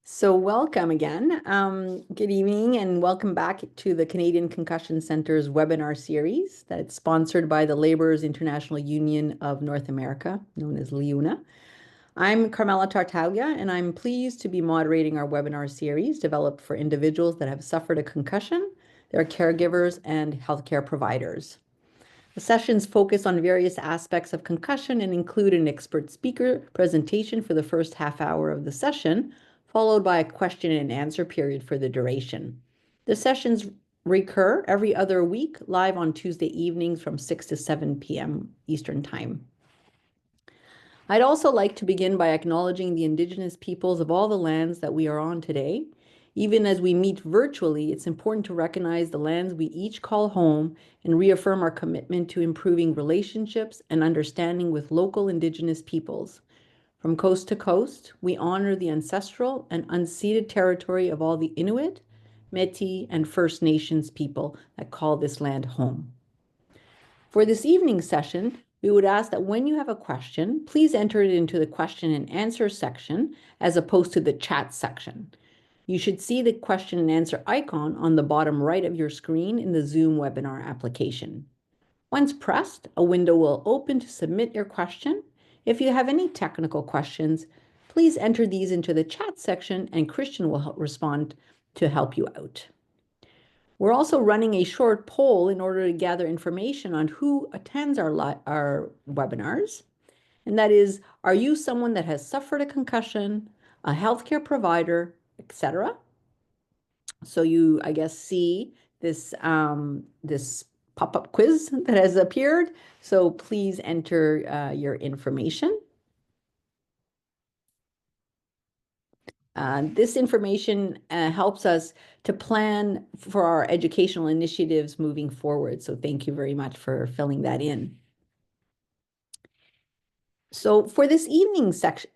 So welcome again. Good evening and welcome back to the Canadian Concussion Center's webinar series that's sponsored by the Laborers International Union of North America, known as LIUNA. I'm Carmela Tartaglia, and I'm pleased to be moderating our webinar series developed for individuals that have suffered a concussion, their caregivers, and healthcare providers. The sessions focus on various aspects of concussion and include an expert speaker presentation for the first half hour of the session, followed by a question and answer period for the duration. The sessions recur every other week, live on Tuesday evenings from 6 to 7 p.m. Eastern Time. I'd also like to begin by acknowledging the Indigenous peoples of all the lands that we are on today. Even as we meet virtually, it's important to recognize the lands we each call home and reaffirm our commitment to improving relationships and understanding with local Indigenous peoples. From coast to coast, we honor the ancestral and unceded territory of all the Inuit, Métis, and First Nations people that call this land home. For this evening's session, we would ask that when you have a question, please enter it into the question and answer section as opposed to the chat section. You should see the question and answer icon on the bottom right of your screen in the Zoom webinar application. Once pressed, a window will open to submit your question. If you have any technical questions, please enter these into the chat section and Christian will respond to help you out. We're also running a short poll in order to gather information on who attends our webinars. And that is, are you someone that has suffered a concussion, a healthcare provider, etc.? So you, I guess, see this, this pop-up quiz that has appeared. So please enter your information. This information helps us to plan for our educational initiatives moving forward. So thank you very much for filling that in. So for this evening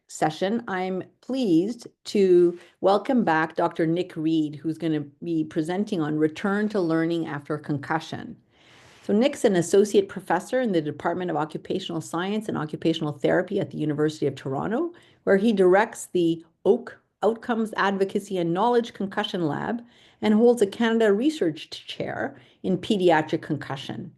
session, I'm pleased to welcome back Dr. Nick Reed, who's going to be presenting on return to learning after concussion. So Nick's an associate professor in the Department of Occupational Science and Occupational Therapy at the University of Toronto, where he directs the Outcomes, Advocacy, and Knowledge Concussion Lab and holds a Canada Research Chair in Pediatric Concussion.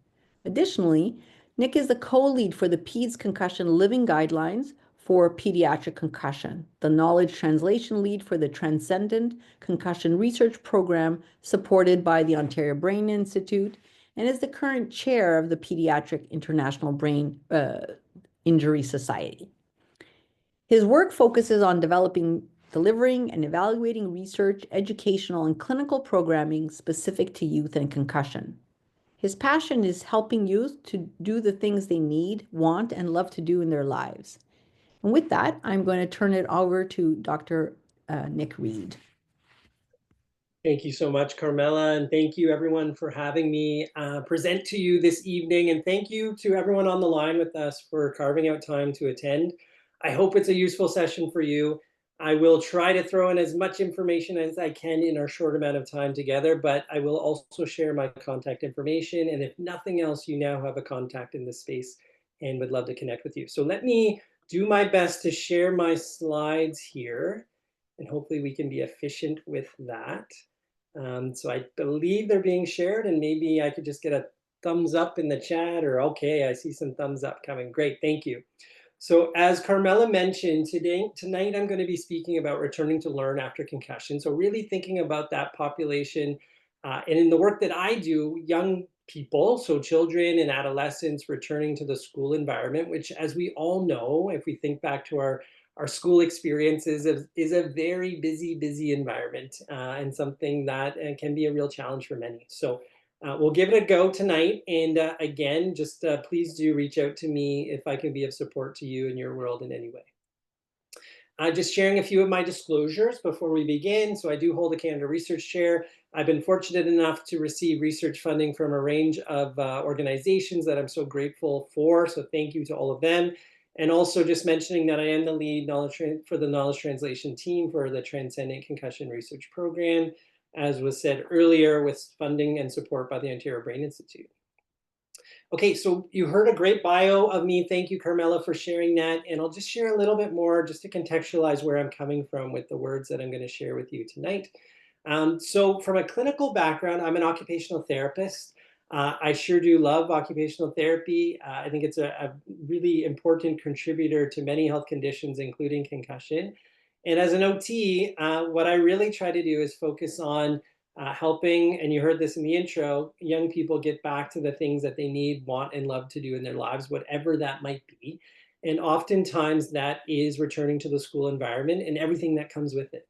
Additionally, Nick is the co-lead for the PedsConcussion Living Guidelines for Pediatric Concussion, the knowledge translation lead for the TRANSCENDENT Concussion Research Program supported by the Ontario Brain Institute, and is the current chair of the Pediatric International Brain Injury Society. His work focuses on delivering and evaluating research, educational, and clinical programming specific to youth and concussion. His passion is helping youth to do the things they need, want, and love to do in their lives. And with that, I'm going to turn it over to Dr. Nick Reed. Thank you so much, Carmela, and thank you everyone for having me present to you this evening, and thank you to everyone on the line with us for carving out time to attend. I hope it's a useful session for you. I will try to throw in as much information as I can in our short amount of time together, but I will also share my contact information, and if nothing else, you now have a contact in this space and would love to connect with you. So let me do my best to share my slides here, and hopefully we can be efficient with that. So I believe they're being shared, and maybe I could just get a thumbs up in the chat, or okay, I see some thumbs up coming. Great, thank you. So as Carmela mentioned, tonight I'm going to be speaking about returning to learn after concussion. So really thinking about that population, and in the work that I do, young people, so children and adolescents returning to the school environment, which, as we all know, if we think back to our school experiences, is a very busy environment, and something that can be a real challenge for many. So we'll give it a go tonight. And again, just please do reach out to me if I can be of support to you in your world in any way. Just sharing a few of my disclosures before we begin. So I do hold a Canada Research Chair. I've been fortunate enough to receive research funding from a range of organizations that I'm so grateful for. So thank you to all of them. And also just mentioning that I am the lead for the knowledge translation team for the Transcendent Concussion Research Program, as was said earlier, with funding and support by the Ontario Brain Institute. Okay, so you heard a great bio of me. Thank you, Carmela, for sharing that. And I'll just share a little bit more just to contextualize where I'm coming from with the words that I'm going to share with you tonight. So from a clinical background, I'm an occupational therapist. I sure do love occupational therapy. I think it's a really important contributor to many health conditions, including concussion. And as an OT, what I really try to do is focus on helping, and you heard this in the intro, young people get back to the things that they need, want, and love to do in their lives, whatever that might be. And oftentimes that is returning to the school environment and everything that comes with it.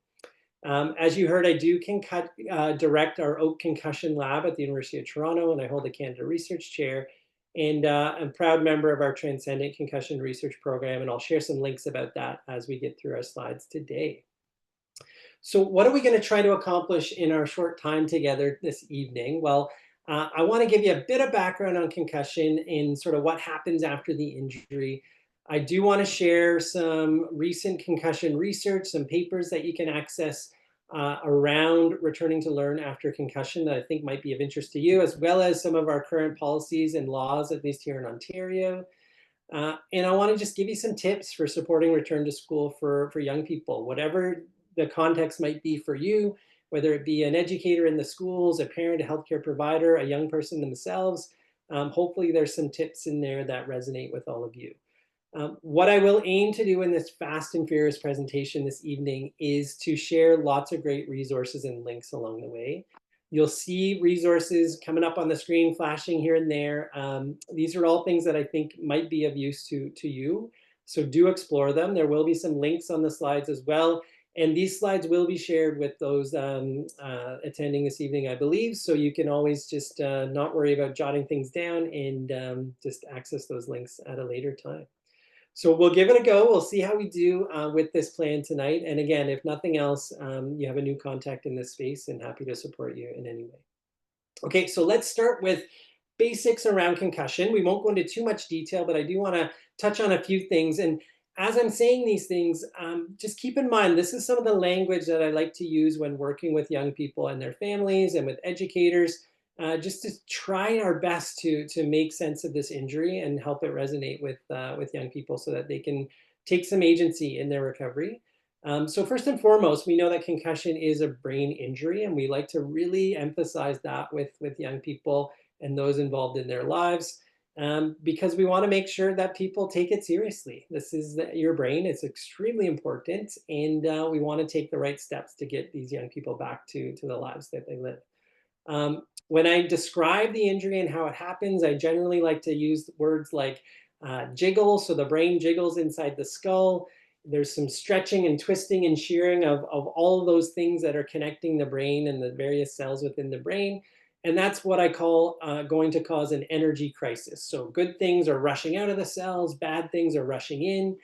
As you heard, I do direct our Oak Concussion Lab at the University of Toronto, and I hold the Canada Research Chair. And I'm a proud member of our Transcendent Concussion Research Program, and I'll share some links about that as we get through our slides today. So what are we going to try to accomplish in our short time together this evening? Well, I want to give you a bit of background on concussion and sort of what happens after the injury. I do want to share some recent concussion research, some papers that you can access around returning to learn after concussion that I think might be of interest to you, as well as some of our current policies and laws, at least here in Ontario. And I want to just give you some tips for supporting return to school for young people, whatever the context might be for you, whether it be an educator in the schools, a parent, a healthcare provider, a young person themselves. Hopefully there's some tips in there that resonate with all of you. What I will aim to do in this fast and furious presentation this evening is to share lots of great resources and links along the way. You'll see resources coming up on the screen, flashing here and there. These are all things that I think might be of use to you. So do explore them. There will be some links on the slides as well. And these slides will be shared with those attending this evening, I believe. So you can always just not worry about jotting things down and just access those links at a later time. So we'll give it a go. We'll see how we do with this plan tonight. And again, if nothing else, you have a new contact in this space and happy to support you in any way. Okay, so let's start with basics around concussion. We won't go into too much detail, but I do want to touch on a few things. And as I'm saying these things, just keep in mind, this is some of the language that I like to use when working with young people and their families and with educators, just to try our best to make sense of this injury and help it resonate with young people so that they can take some agency in their recovery. So first and foremost, we know that concussion is a brain injury, and we like to really emphasize that with young people and those involved in their lives, because we want to make sure that people take it seriously. This is your brain. It's extremely important, and we want to take the right steps to get these young people back to the lives that they live. When I describe the injury and how it happens, I generally like to use words like jiggle, so the brain jiggles inside the skull. There's some stretching and twisting and shearing of all of those things that are connecting the brain and the various cells within the brain. And that's what I call going to cause an energy crisis. So good things are rushing out of the cells, bad things are rushing in,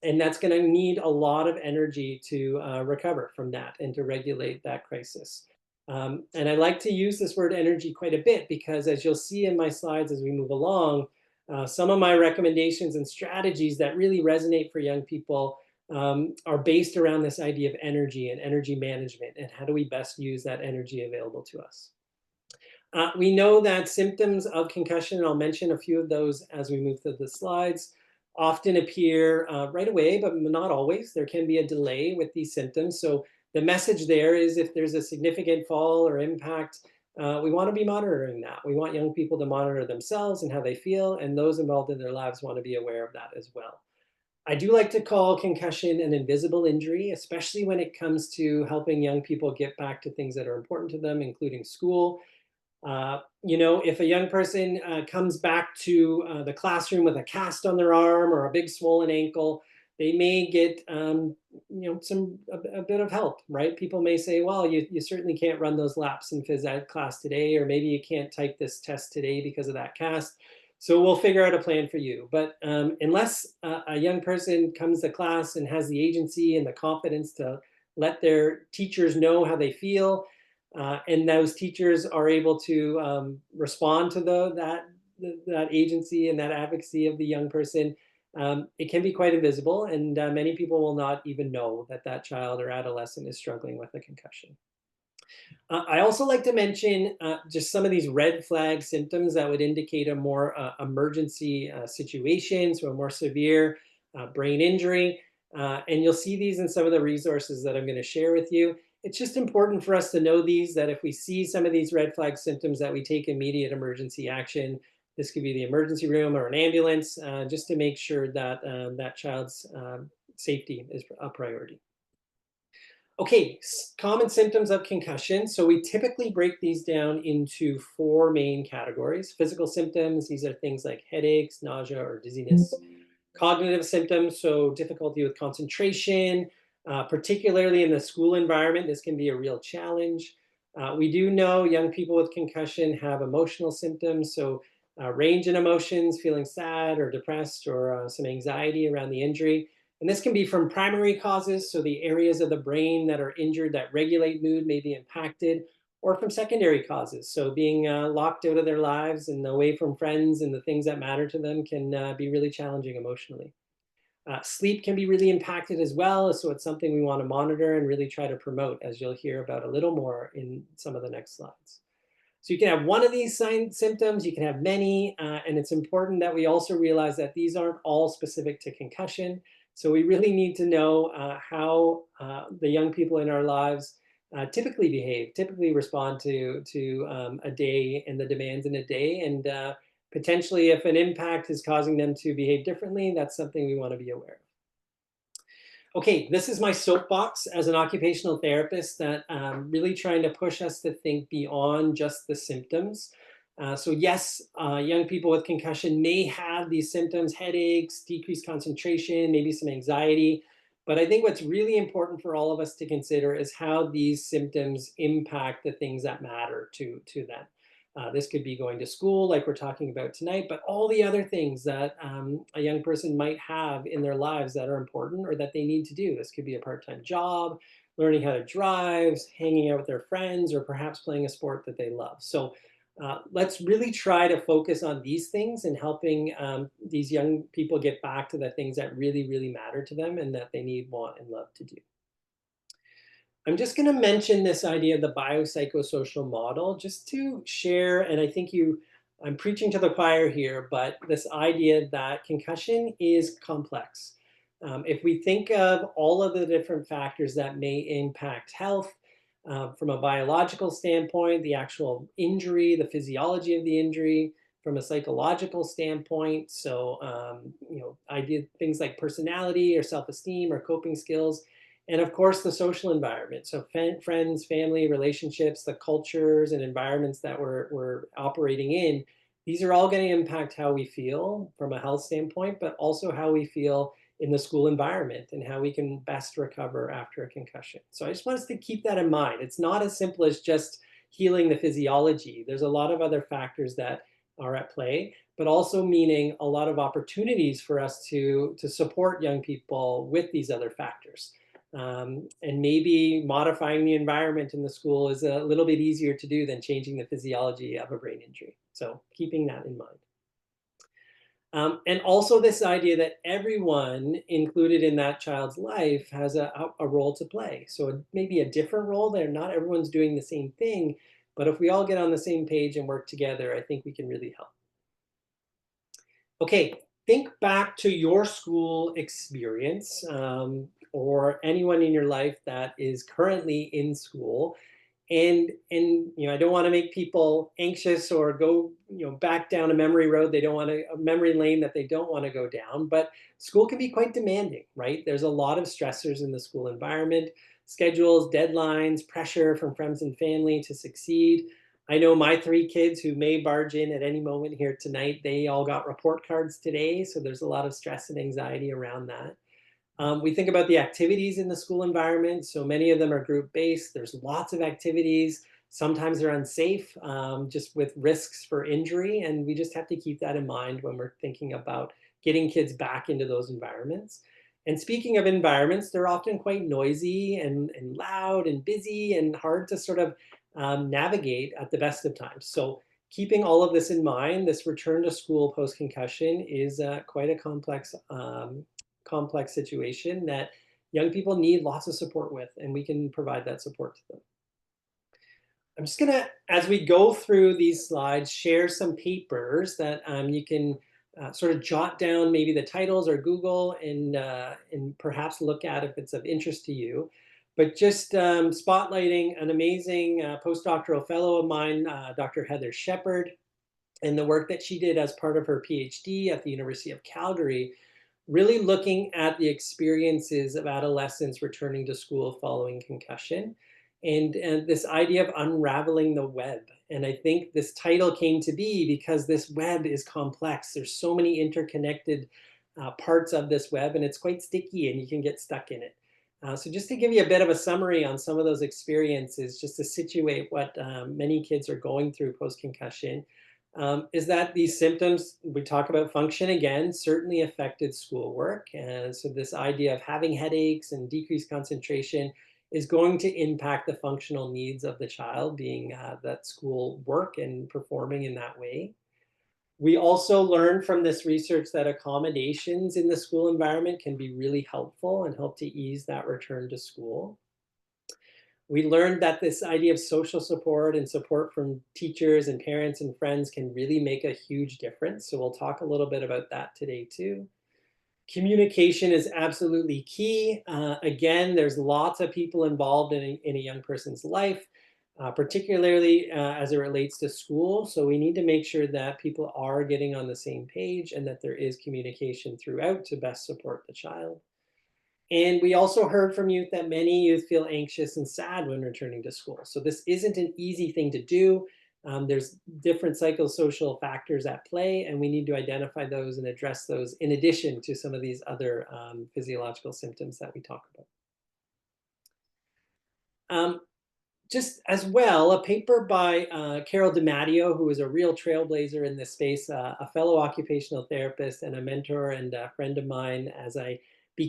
and that's going to need a lot of energy to recover from that and to regulate that crisis. And I like to use this word energy quite a bit because, as you'll see in my slides as we move along, some of my recommendations and strategies that really resonate for young people are based around this idea of energy and energy management and how do we best use that energy available to us. We know that symptoms of concussion, and I'll mention a few of those as we move through the slides, often appear right away, but not always. There can be a delay with these symptoms. So the message there is if there's a significant fall or impact, we want to be monitoring that. We want young people to monitor themselves and how they feel, and those involved in their lives want to be aware of that as well. I do like to call concussion an invisible injury, especially when it comes to helping young people get back to things that are important to them, including school. If a young person comes back to the classroom with a cast on their arm or a big swollen ankle, they may get a bit of help, right? People may say, well, you certainly can't run those laps in phys ed class today, or maybe you can't type this test today because of that cast. So we'll figure out a plan for you. But unless a young person comes to class and has the agency and the confidence to let their teachers know how they feel, and those teachers are able to respond to that agency and that advocacy of the young person, it can be quite invisible, and many people will not even know that that child or adolescent is struggling with a concussion. I also like to mention just some of these red flag symptoms that would indicate a more emergency situation, so a more severe brain injury. And you'll see these in some of the resources that I'm going to share with you. It's just important for us to know these, that if we see some of these red flag symptoms, that we take immediate emergency action. This could be the emergency room or an ambulance, just to make sure that that child's safety is a priority. Okay, common symptoms of concussion. So we typically break these down into 4 main categories. Physical symptoms, these are things like headaches, nausea, or dizziness. Cognitive symptoms, so difficulty with concentration, particularly in the school environment, this can be a real challenge. We do know young people with concussion have emotional symptoms, so range in emotions, feeling sad or depressed, or some anxiety around the injury. And this can be from primary causes, so the areas of the brain that are injured that regulate mood may be impacted, or from secondary causes. So being locked out of their lives and away from friends and the things that matter to them can be really challenging emotionally. Sleep can be really impacted as well, so it's something we want to monitor and really try to promote, as you'll hear about a little more in some of the next slides. So you can have one of these symptoms, you can have many, and it's important that we also realize that these aren't all specific to concussion. So we really need to know how the young people in our lives typically behave, typically respond to a day and the demands in a day. And potentially if an impact is causing them to behave differently, that's something we want to be aware of. Okay, this is my soapbox as an occupational therapist, that really trying to push us to think beyond just the symptoms. So yes, young people with concussion may have these symptoms, headaches, decreased concentration, maybe some anxiety. But I think what's really important for all of us to consider is how these symptoms impact the things that matter to them. This could be going to school, like we're talking about tonight, but all the other things that a young person might have in their lives that are important or that they need to do. This could be a part-time job, learning how to drive, hanging out with their friends, or perhaps playing a sport that they love. So let's really try to focus on these things and helping these young people get back to the things that really, really matter to them and that they need, want, and love to do. I'm just going to mention this idea of the biopsychosocial model just to share, and I think I'm preaching to the choir here, but this idea that concussion is complex. If we think of all of the different factors that may impact health, from a biological standpoint, the actual injury, the physiology of the injury, from a psychological standpoint, so idea things like personality or self-esteem or coping skills, and of course, the social environment. So friends, family, relationships, the cultures and environments that we're operating in, these are all going to impact how we feel from a health standpoint, but also how we feel in the school environment and how we can best recover after a concussion. So I just want us to keep that in mind. It's not as simple as just healing the physiology. There's a lot of other factors that are at play, but also meaning a lot of opportunities for us to support young people with these other factors. And maybe modifying the environment in the school is a little bit easier to do than changing the physiology of a brain injury. So keeping that in mind. And also this idea that everyone included in that child's life has a role to play. So it may be a different role there. Not everyone's doing the same thing, but if we all get on the same page and work together, I think we can really help. Okay, think back to your school experience, or anyone in your life that is currently in school. And I don't want to make people anxious or go back down a memory road they don't want to, a memory lane that they don't want to go down. But school can be quite demanding, right? There's a lot of stressors in the school environment: schedules, deadlines, pressure from friends and family to succeed. I know my 3 kids who may barge in at any moment here tonight, they all got report cards today, so there's a lot of stress and anxiety around that. We think about the activities in the school environment. So many of them are group-based. There's lots of activities. Sometimes they're unsafe, just with risks for injury. And we just have to keep that in mind when we're thinking about getting kids back into those environments. And speaking of environments, they're often quite noisy and loud and busy and hard to sort of navigate at the best of times. So keeping all of this in mind, this return to school post-concussion is quite a complex situation that young people need lots of support with, and we can provide that support to them. I'm just gonna, as we go through these slides, share some papers that you can sort of jot down maybe the titles or Google and perhaps look at if it's of interest to you. But just spotlighting an amazing postdoctoral fellow of mine, Dr. Heather Shepard, and the work that she did as part of her PhD at the University of Calgary, really looking at the experiences of adolescents returning to school following concussion and this idea of unraveling the web. And I think this title came to be because this web is complex. There's so many interconnected parts of this web, and it's quite sticky and you can get stuck in it. So just to give you a bit of a summary on some of those experiences, just to situate what many kids are going through post-concussion, is that these symptoms, we talk about function again, certainly affected schoolwork. And so this idea of having headaches and decreased concentration is going to impact the functional needs of the child, being that school work and performing in that way. We also learned from this research that accommodations in the school environment can be really helpful and help to ease that return to school. We learned that this idea of social support and support from teachers and parents and friends can really make a huge difference. So we'll talk a little bit about that today too. Communication is absolutely key. Again, there's lots of people involved in a young person's life, particularly as it relates to school. So we need to make sure that people are getting on the same page and that there is communication throughout to best support the child. And we also heard from youth that many youth feel anxious and sad when returning to school. So this isn't an easy thing to do. There's different psychosocial factors at play, and we need to identify those and address those in addition to some of these other physiological symptoms that we talk about. Just as well, a paper by Carol DiMatteo, who is a real trailblazer in this space, a fellow occupational therapist and a mentor and a friend of mine as I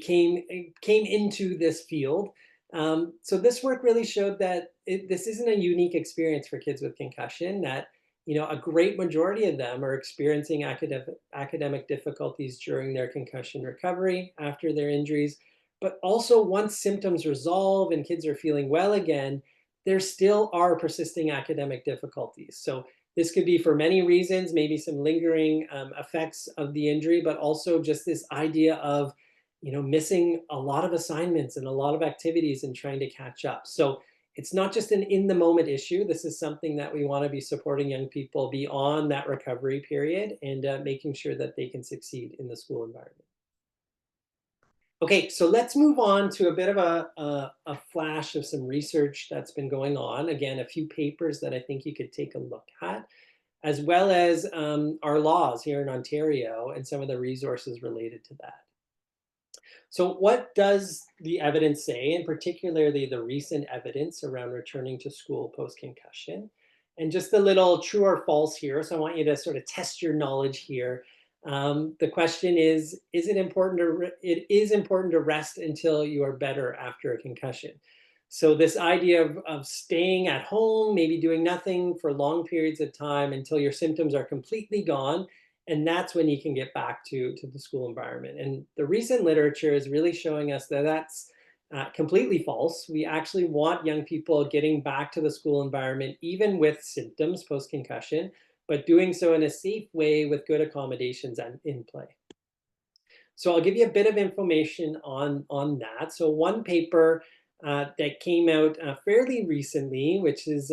came into this field. So this work really showed that this isn't a unique experience for kids with concussion, that a great majority of them are experiencing academic difficulties during their concussion recovery after their injuries. But also once symptoms resolve and kids are feeling well again, there still are persisting academic difficulties. So this could be for many reasons, maybe some lingering effects of the injury, but also just this idea of missing a lot of assignments and a lot of activities and trying to catch up. So it's not just an in-the-moment issue. This is something that we want to be supporting young people beyond that recovery period and making sure that they can succeed in the school environment. Okay, so let's move on to a bit of a flash of some research that's been going on. Again, a few papers that I think you could take a look at, as well as our laws here in Ontario and some of the resources related to that. So what does the evidence say, and particularly the recent evidence around returning to school post-concussion? And just a little true or false here. So I want you to sort of test your knowledge here. The question is it important it is important to rest until you are better after a concussion. So this idea of staying at home, maybe doing nothing for long periods of time until your symptoms are completely gone, and that's when you can get back to the school environment. And the recent literature is really showing us that that's completely false. We actually want young people getting back to the school environment, even with symptoms post-concussion, but doing so in a safe way with good accommodations and in play. So I'll give you a bit of information on that. So one paper that came out fairly recently, which is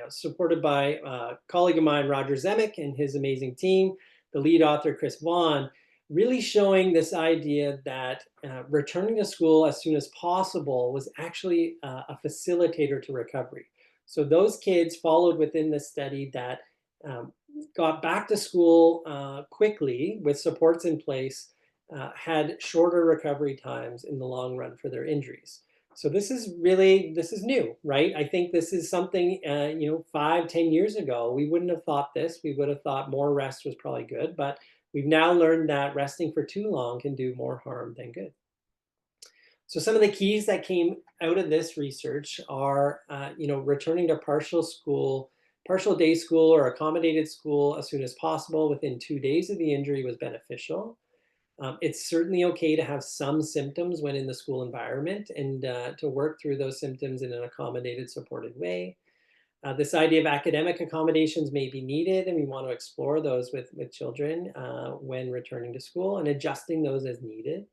supported by a colleague of mine, Roger Zemek, and his amazing team, the lead author, Chris Vaughan, really showing this idea that returning to school as soon as possible was actually a facilitator to recovery. So those kids followed within the study that got back to school quickly with supports in place, had shorter recovery times in the long run for their injuries. So this is new, right? I think this is something, 5-10 years ago, we wouldn't have thought this. We would have thought more rest was probably good, but we've now learned that resting for too long can do more harm than good. So some of the keys that came out of this research are, returning to partial day school or accommodated school as soon as possible within 2 days of the injury was beneficial. It's certainly okay to have some symptoms when in the school environment and to work through those symptoms in an accommodated, supported way. This idea of academic accommodations may be needed, and we want to explore those with children when returning to school and adjusting those as needed.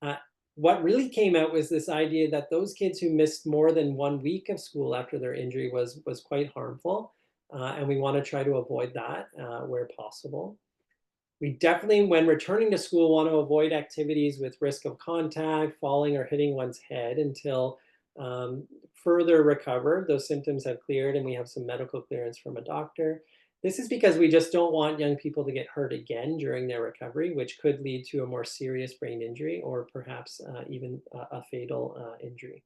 Uh, what really came out was this idea that those kids who missed more than 1 week of school after their injury was quite harmful, and we want to try to avoid that where possible. We definitely, when returning to school, want to avoid activities with risk of contact, falling, or hitting one's head until further recovered. Those symptoms have cleared and we have some medical clearance from a doctor. This is because we just don't want young people to get hurt again during their recovery, which could lead to a more serious brain injury or perhaps even a fatal injury.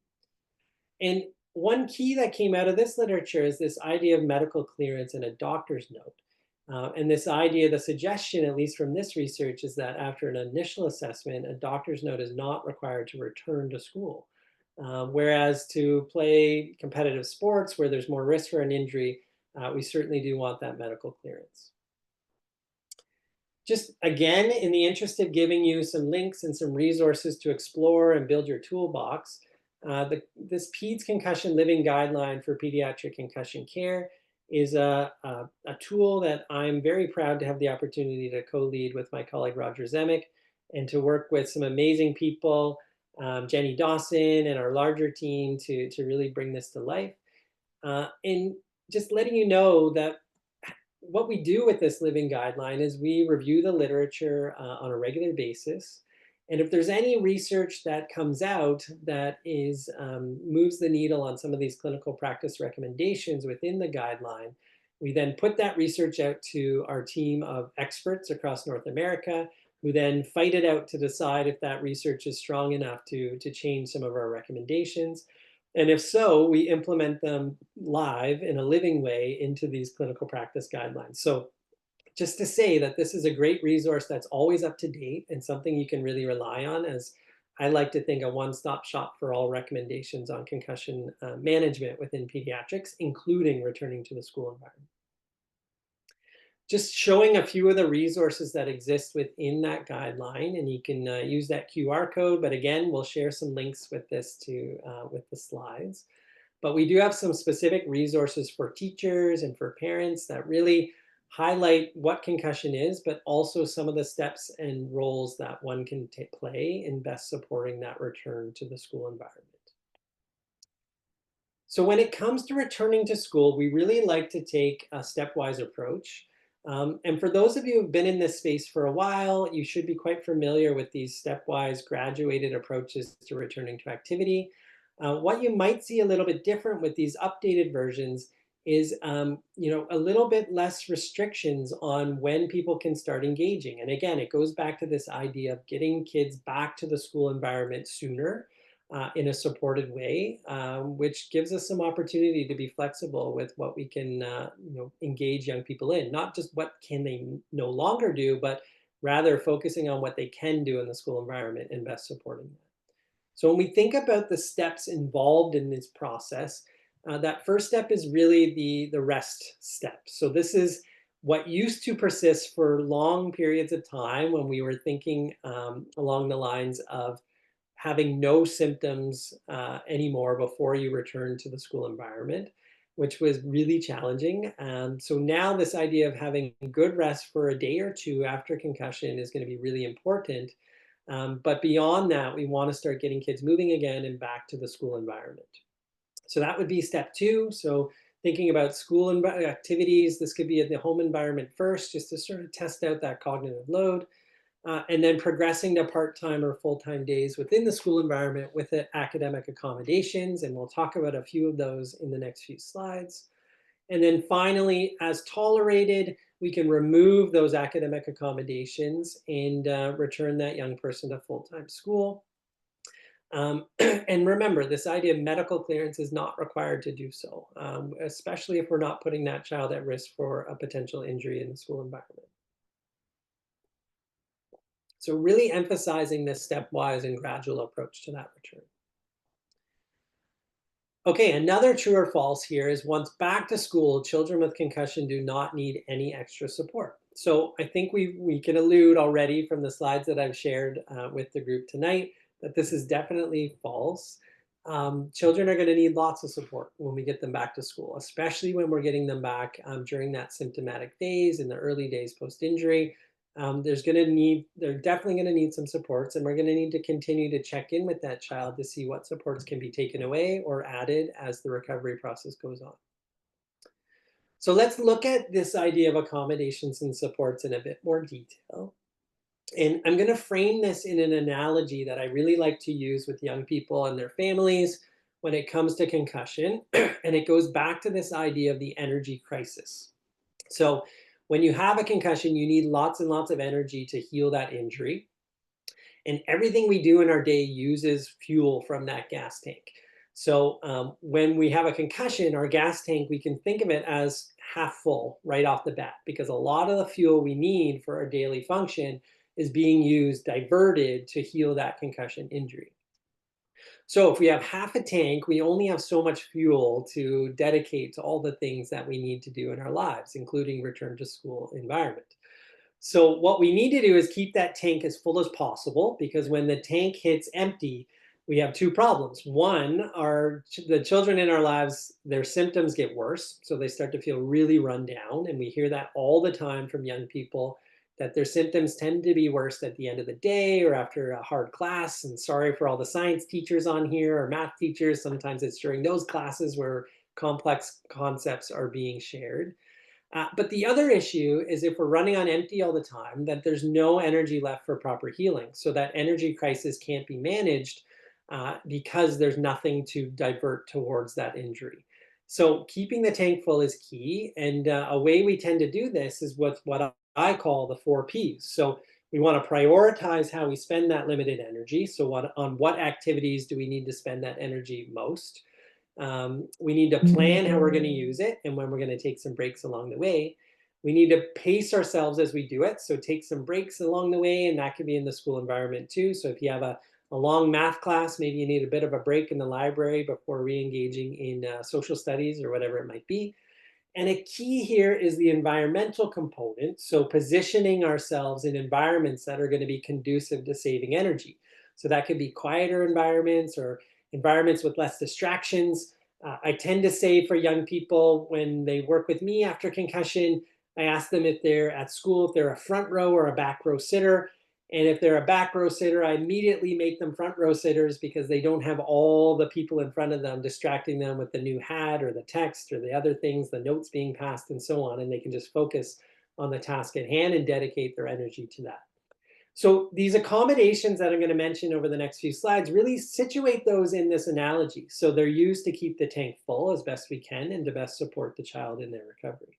And one key that came out of this literature is this idea of medical clearance and a doctor's note. And this idea, the suggestion, at least from this research, is that after an initial assessment, a doctor's note is not required to return to school. Whereas to play competitive sports where there's more risk for an injury, we certainly do want that medical clearance. Just again, in the interest of giving you some links and some resources to explore and build your toolbox, this Peds Concussion Living Guideline for Pediatric Concussion Care is a tool that I'm very proud to have the opportunity to co-lead with my colleague Roger Zemek and to work with some amazing people, Jenny Dawson and our larger team to really bring this to life. And just letting you know that what we do with this living guideline is we review the literature on a regular basis. And if there's any research that comes out that moves the needle on some of these clinical practice recommendations within the guideline, we then put that research out to our team of experts across North America, who then fight it out to decide if that research is strong enough to change some of our recommendations. And if so, we implement them live in a living way into these clinical practice guidelines. So just to say that this is a great resource that's always up to date and something you can really rely on, as I like to think a one-stop shop for all recommendations on concussion management within pediatrics, including returning to the school environment. Just showing a few of the resources that exist within that guideline, and you can use that QR code, but again, we'll share some links with this with the slides. But we do have some specific resources for teachers and for parents that really highlight what concussion is, but also some of the steps and roles that one can play in best supporting that return to the school environment. So when it comes to returning to school, we really like to take a stepwise approach. And for those of you who've been in this space for a while, you should be quite familiar with these stepwise graduated approaches to returning to activity. What you might see a little bit different with these updated versions is a little bit less restrictions on when people can start engaging. And again, it goes back to this idea of getting kids back to the school environment sooner in a supported way, which gives us some opportunity to be flexible with what we can engage young people in. Not just what can they no longer do, but rather focusing on what they can do in the school environment and best supporting that. So when we think about the steps involved in this process, that first step is really the rest step. So this is what used to persist for long periods of time when we were thinking along the lines of having no symptoms anymore before you return to the school environment, which was really challenging. So now this idea of having good rest for a day or two after concussion is going to be really important. But beyond that, we want to start getting kids moving again and back to the school environment. So that would be step 2. So thinking about school activities, this could be at the home environment first, just to sort of test out that cognitive load. And then progressing to part-time or full-time days within the school environment with the academic accommodations. And we'll talk about a few of those in the next few slides. And then finally, as tolerated, we can remove those academic accommodations and return that young person to full-time school. And remember, this idea of medical clearance is not required to do so, especially if we're not putting that child at risk for a potential injury in the school environment. So really emphasizing this stepwise and gradual approach to that return. Okay, another true or false here is once back to school, children with concussion do not need any extra support. So I think we can allude already from the slides that I've shared with the group tonight that this is definitely false. children are going to need lots of support when we get them back to school, especially when we're getting them back during that symptomatic phase in the early days post-injury. They're definitely going to need some supports, and we're going to need to continue to check in with that child to see what supports can be taken away or added as the recovery process goes on. So let's look at this idea of accommodations and supports in a bit more detail. And I'm going to frame this in an analogy that I really like to use with young people and their families when it comes to concussion. And it goes back to this idea of the energy crisis. So when you have a concussion, you need lots and lots of energy to heal that injury. And everything we do in our day uses fuel from that gas tank. So when we have a concussion, our gas tank, we can think of it as half full right off the bat, because a lot of the fuel we need for our daily function is being used, diverted to heal that concussion injury. So if we have half a tank, we only have so much fuel to dedicate to all the things that we need to do in our lives, including return to school environment. So what we need to do is keep that tank as full as possible, because when the tank hits empty, we have two problems. One, the children in our lives, their symptoms get worse. So they start to feel really run down. And we hear that all the time from young people, that their symptoms tend to be worse at the end of the day or after a hard class. And sorry for all the science teachers on here or math teachers. Sometimes it's during those classes where complex concepts are being shared. But the other issue is if we're running on empty all the time, that there's no energy left for proper healing. So that energy crisis can't be managed because there's nothing to divert towards that injury. So keeping the tank full is key. And a way we tend to do this is what I call the 4 Ps. So we want to prioritize how we spend that limited energy. So on what activities do we need to spend that energy most? We need to plan how we're going to use it and when we're going to take some breaks along the way. We need to pace ourselves as we do it. So take some breaks along the way, and that could be in the school environment too. So if you have a long math class, maybe you need a bit of a break in the library before re-engaging in social studies or whatever it might be. And a key here is the environmental component. So positioning ourselves in environments that are going to be conducive to saving energy. So that could be quieter environments or environments with less distractions. I tend to say for young people, when they work with me after concussion, I ask them if they're at school, if they're a front row or a back row sitter. And if they're a back row sitter, I immediately make them front row sitters because they don't have all the people in front of them distracting them with the new hat or the text or the other things, the notes being passed and so on. And they can just focus on the task at hand and dedicate their energy to that. So these accommodations that I'm going to mention over the next few slides really situate those in this analogy. So they're used to keep the tank full as best we can and to best support the child in their recovery.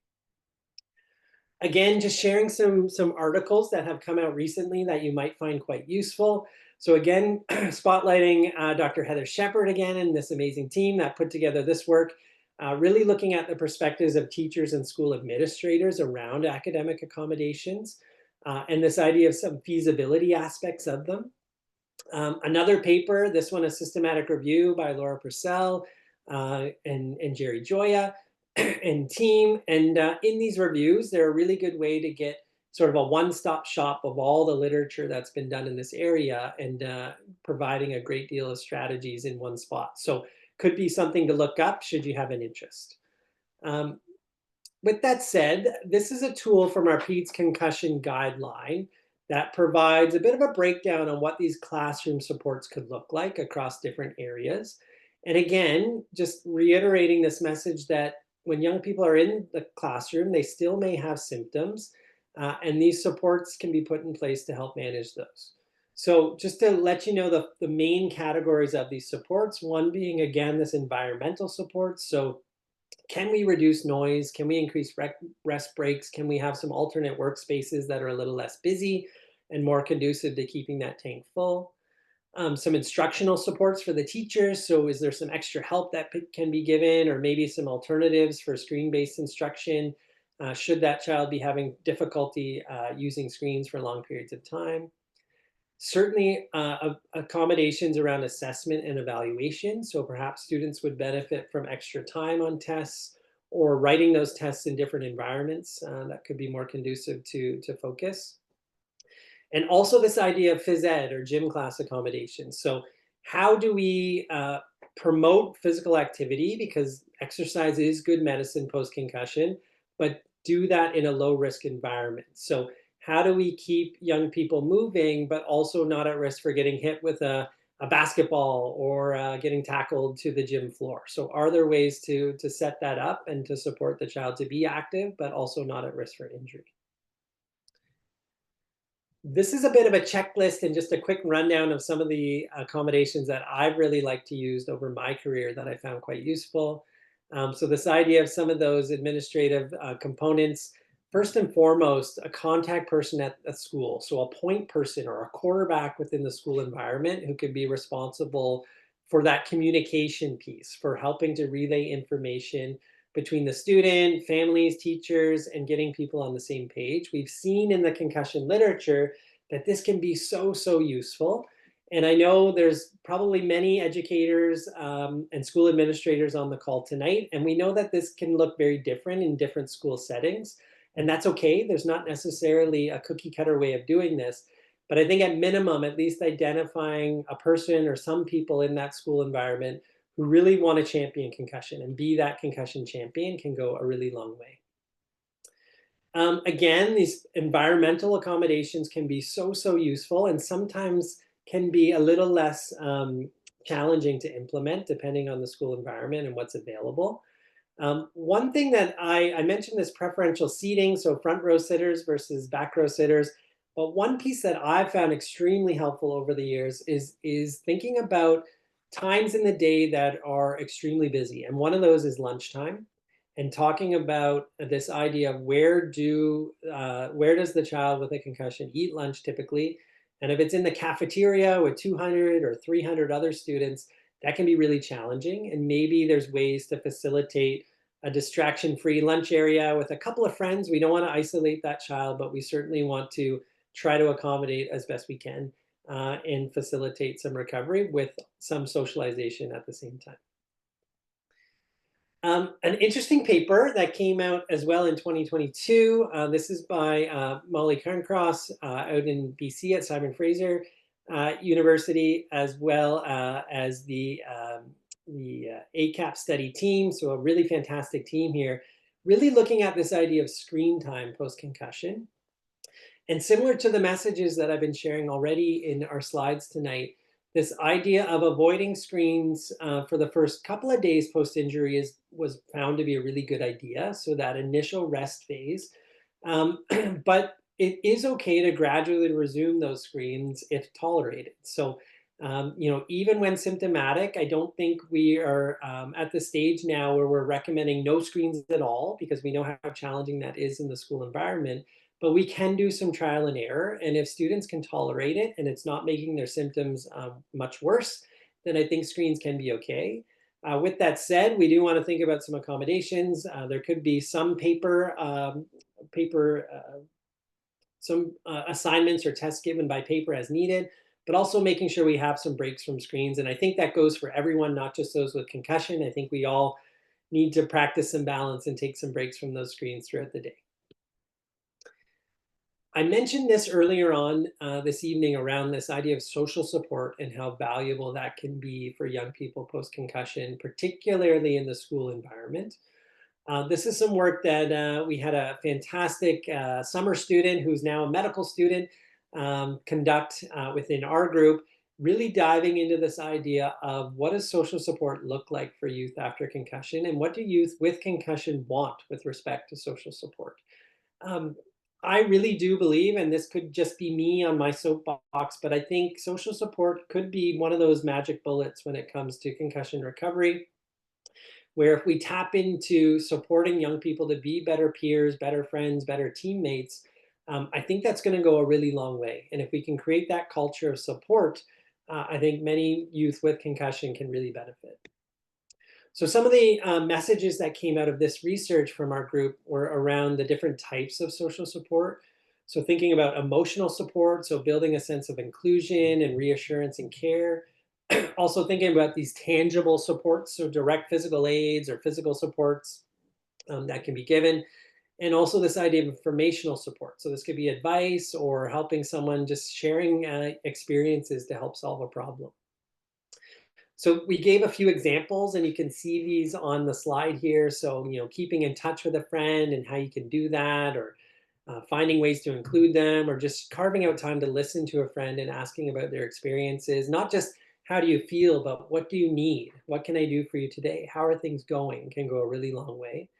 Again, just sharing some articles that have come out recently that you might find quite useful. So again, spotlighting Dr. Heather Shepard again and this amazing team that put together this work, really looking at the perspectives of teachers and school administrators around academic accommodations and this idea of some feasibility aspects of them. Another paper, this one a systematic review by Laura Purcell and Jerry Joya and team. And in these reviews, they're a really good way to get sort of a one-stop shop of all the literature that's been done in this area and providing a great deal of strategies in one spot. So could be something to look up should you have an interest. With that said, this is a tool from our PedsConcussion guideline that provides a bit of a breakdown on what these classroom supports could look like across different areas. And again, just reiterating this message that when young people are in the classroom, they still may have symptoms, and these supports can be put in place to help manage those. So just to let you know the main categories of these supports, one being, again, this environmental support. So can we reduce noise? Can we increase rest breaks? Can we have some alternate workspaces that are a little less busy and more conducive to keeping that tank full? Some instructional supports for the teachers. So is there some extra help that can be given, or maybe some alternatives for screen-based instruction? Should that child be having difficulty using screens for long periods of time? Certainly accommodations around assessment and evaluation. So perhaps students would benefit from extra time on tests or writing those tests in different environments that could be more conducive to focus. And also this idea of phys ed or gym class accommodations. So how do we promote physical activity because exercise is good medicine post-concussion, but do that in a low-risk environment. So how do we keep young people moving, but also not at risk for getting hit with a basketball or getting tackled to the gym floor? So are there ways to set that up and to support the child to be active, but also not at risk for injury? This is a bit of a checklist and just a quick rundown of some of the accommodations that I've really liked to use over my career that I found quite useful. So this idea of some of those administrative components, first and foremost, a contact person at school. So a point person or a quarterback within the school environment who could be responsible for that communication piece, for helping to relay information between the student, families, teachers, and getting people on the same page. We've seen in the concussion literature that this can be so, so useful. And I know there's probably many educators and school administrators on the call tonight, and we know that this can look very different in different school settings, and that's okay. There's not necessarily a cookie cutter way of doing this, but I think at minimum, at least identifying a person or some people in that school environment who really want to champion concussion and be that concussion champion can go a really long way. Again, these environmental accommodations can be so, so useful and sometimes can be a little less challenging to implement depending on the school environment and what's available. One thing that I mentioned is preferential seating, so front row sitters versus back row sitters. But one piece that I've found extremely helpful over the years is thinking about times in the day that are extremely busy. And one of those is lunchtime. And talking about this idea of where does the child with a concussion eat lunch typically? And if it's in the cafeteria with 200 or 300 other students, that can be really challenging. And maybe there's ways to facilitate a distraction-free lunch area with a couple of friends. We don't want to isolate that child, but we certainly want to try to accommodate as best we can and facilitate some recovery with some socialization at the same time. An interesting paper that came out as well in 2022. This is by Molly Cairncross out in BC at Simon Fraser University, as well as the ACAP study team. So a really fantastic team here, really looking at this idea of screen time post-concussion. And similar to the messages that I've been sharing already in our slides tonight, this idea of avoiding screens for the first couple of days post-injury was found to be a really good idea. So that initial rest phase, but it is okay to gradually resume those screens if tolerated. So, even when symptomatic, I don't think we are at the stage now where we're recommending no screens at all because we know how challenging that is in the school environment. But we can do some trial and error. And if students can tolerate it and it's not making their symptoms much worse, then I think screens can be okay. With that said, we do want to think about some accommodations. There could be some assignments or tests given by paper as needed, but also making sure we have some breaks from screens. And I think that goes for everyone, not just those with concussion. I think we all need to practice some balance and take some breaks from those screens throughout the day. I mentioned this earlier on this evening around this idea of social support and how valuable that can be for young people post-concussion, particularly in the school environment. This is some work that we had a fantastic summer student who's now a medical student conduct within our group, really diving into this idea of what does social support look like for youth after concussion and what do youth with concussion want with respect to social support. I really do believe, and this could just be me on my soapbox, but I think social support could be one of those magic bullets when it comes to concussion recovery, where if we tap into supporting young people to be better peers, better friends, better teammates, I think that's going to go a really long way. And if we can create that culture of support, I think many youth with concussion can really benefit. So some of the messages that came out of this research from our group were around the different types of social support. So thinking about emotional support, so building a sense of inclusion and reassurance and care. Also thinking about these tangible supports, so direct physical aids or physical supports that can be given. And also this idea of informational support. So this could be advice or helping someone just sharing experiences to help solve a problem. So we gave a few examples, and you can see these on the slide here. So, keeping in touch with a friend and how you can do that, or finding ways to include them, or just carving out time to listen to a friend and asking about their experiences. Not just how do you feel, but what do you need? What can I do for you today? How are things going? Can go a really long way.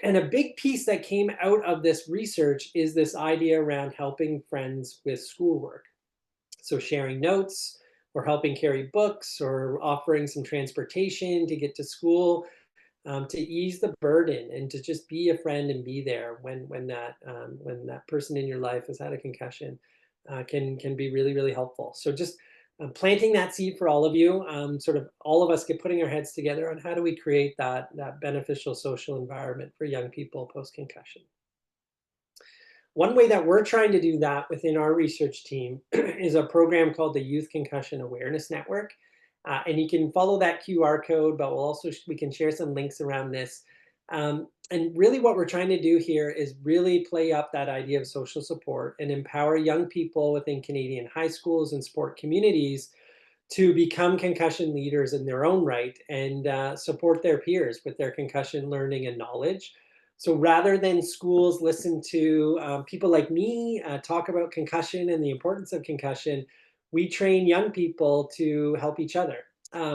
And a big piece that came out of this research is this idea around helping friends with schoolwork. So sharing notes, or helping carry books, or offering some transportation to get to school, to ease the burden and to just be a friend and be there when that person in your life has had a concussion, can be really, really helpful. So just planting that seed for all of you, sort of all of us putting our heads together on how do we create that beneficial social environment for young people post concussion. One way that we're trying to do that within our research team is a program called the Youth Concussion Awareness Network. And you can follow that QR code, but we can share some links around this. And really what we're trying to do here is really play up that idea of social support and empower young people within Canadian high schools and sport communities to become concussion leaders in their own right, and support their peers with their concussion learning and knowledge. So rather than schools listen to people like me talk about concussion and the importance of concussion, we train young people to help each other,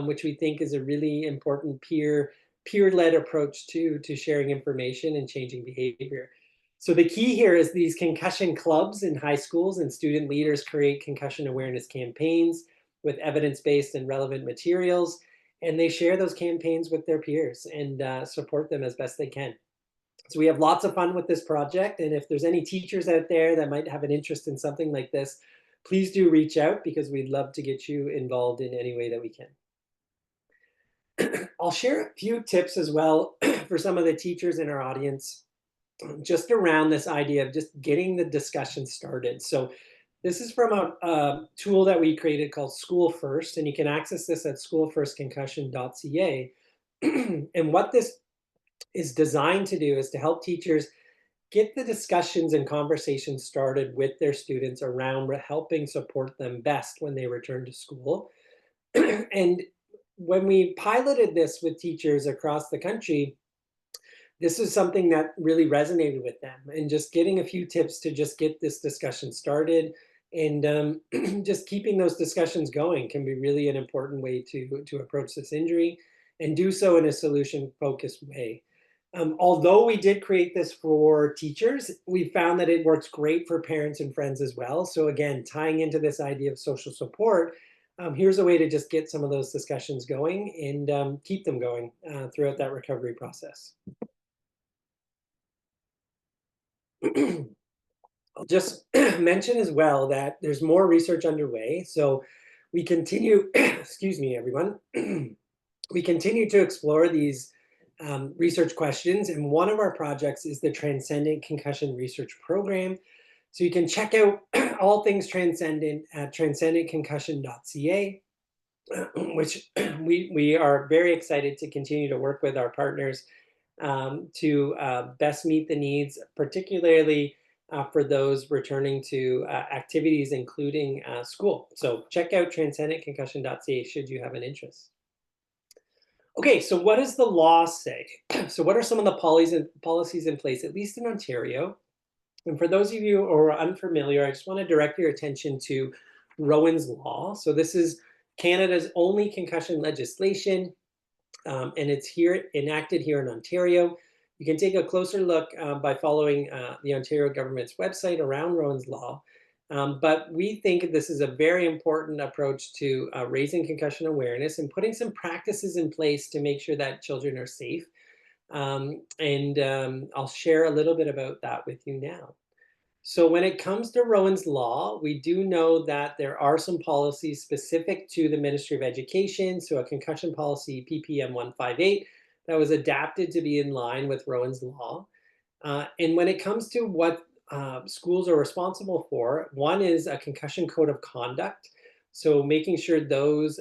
which we think is a really important peer-led approach to sharing information and changing behavior. So the key here is these concussion clubs in high schools, and student leaders create concussion awareness campaigns with evidence-based and relevant materials, and they share those campaigns with their peers and support them as best they can. So we have lots of fun with this project, and if there's any teachers out there that might have an interest in something like this, please do reach out, because we'd love to get you involved in any way that we can. I'll share a few tips as well for some of the teachers in our audience, just around this idea of just getting the discussion started. So this is from a tool that we created called School First, and you can access this at schoolfirstconcussion.ca. And what this is designed to do is to help teachers get the discussions and conversations started with their students around helping support them best when they return to school. And when we piloted this with teachers across the country, this is something that really resonated with them, and just getting a few tips to just get this discussion started, and just keeping those discussions going can be really an important way to approach this injury, and do so in a solution-focused way. Although we did create this for teachers, we found that it works great for parents and friends as well. So again, tying into this idea of social support, here's a way to just get some of those discussions going and keep them going throughout that recovery process. I'll just mention as well that there's more research underway. So we continue, excuse me, everyone. We continue to explore these research questions, and one of our projects is the Transcendent Concussion Research Program. So you can check out all things Transcendent at transcendentconcussion.ca, which we are very excited to continue to work with our partners to best meet the needs, particularly for those returning to activities, including school. So check out transcendentconcussion.ca should you have an interest. Okay, so what does the law say? So what are some of the policies in place, at least in Ontario? And for those of you who are unfamiliar, I just want to direct your attention to Rowan's Law. So this is Canada's only concussion legislation, and it's enacted here in Ontario. You can take a closer look by following the Ontario government's website around Rowan's Law. But we think this is a very important approach to raising concussion awareness and putting some practices in place to make sure that children are safe. I'll share a little bit about that with you now. So when it comes to Rowan's Law, we do know that there are some policies specific to the Ministry of Education, so a concussion policy, PPM 158, that was adapted to be in line with Rowan's Law. And when it comes to what schools are responsible for, one is a concussion code of conduct. So making sure those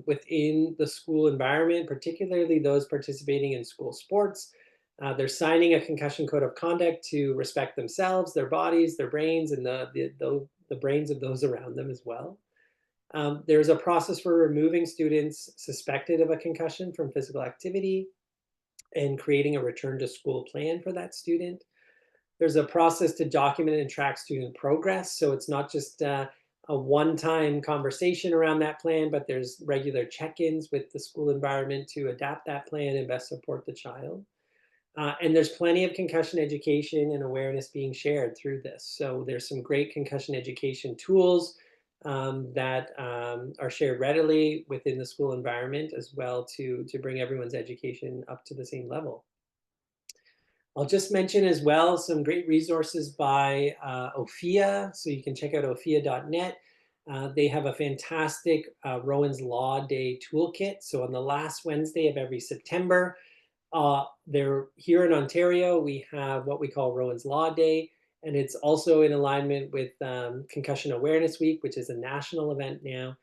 within the school environment, particularly those participating in school sports, they're signing a concussion code of conduct to respect themselves, their bodies, their brains, and the brains of those around them as well. There's a process for removing students suspected of a concussion from physical activity and creating a return to school plan for that student. There's a process to document and track student progress. So it's not just a one-time conversation around that plan, but there's regular check-ins with the school environment to adapt that plan and best support the child. And there's plenty of concussion education and awareness being shared through this. So there's some great concussion education tools that are shared readily within the school environment as well to bring everyone's education up to the same level. I'll just mention as well some great resources by OFIA. So you can check out ofia.net. They have a fantastic Rowan's Law Day toolkit. So on the last Wednesday of every September, they're here in Ontario, we have what we call Rowan's Law Day, and it's also in alignment with Concussion Awareness Week, which is a national event now.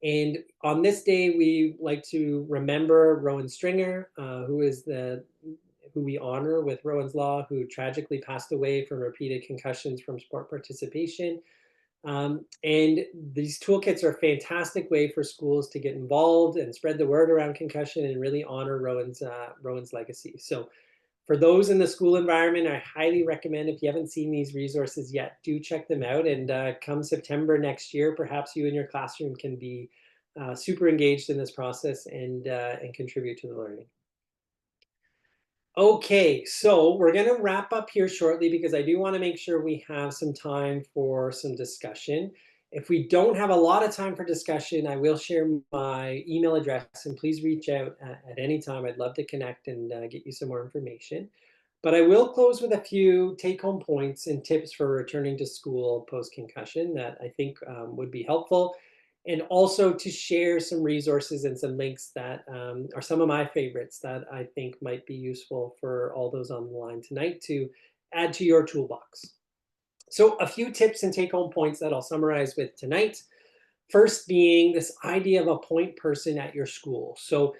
And on this day, we like to remember Rowan Stringer, who we honor with Rowan's Law, who tragically passed away from repeated concussions from sport participation. And these toolkits are a fantastic way for schools to get involved and spread the word around concussion and really honor Rowan's legacy. So for those in the school environment, I highly recommend, if you haven't seen these resources yet, do check them out. And come September next year, perhaps you and your classroom can be super engaged in this process and contribute to the learning. Okay, so we're going to wrap up here shortly because I do want to make sure we have some time for some discussion. If we don't have a lot of time for discussion, I will share my email address, and please reach out at any time. I'd love to connect and get you some more information. But I will close with a few take-home points and tips for returning to school post-concussion that I think would be helpful, and also to share some resources and some links that are some of my favorites that I think might be useful for all those on the line tonight to add to your toolbox. So a few tips and take-home points that I'll summarize with tonight. First being this idea of a point person at your school. So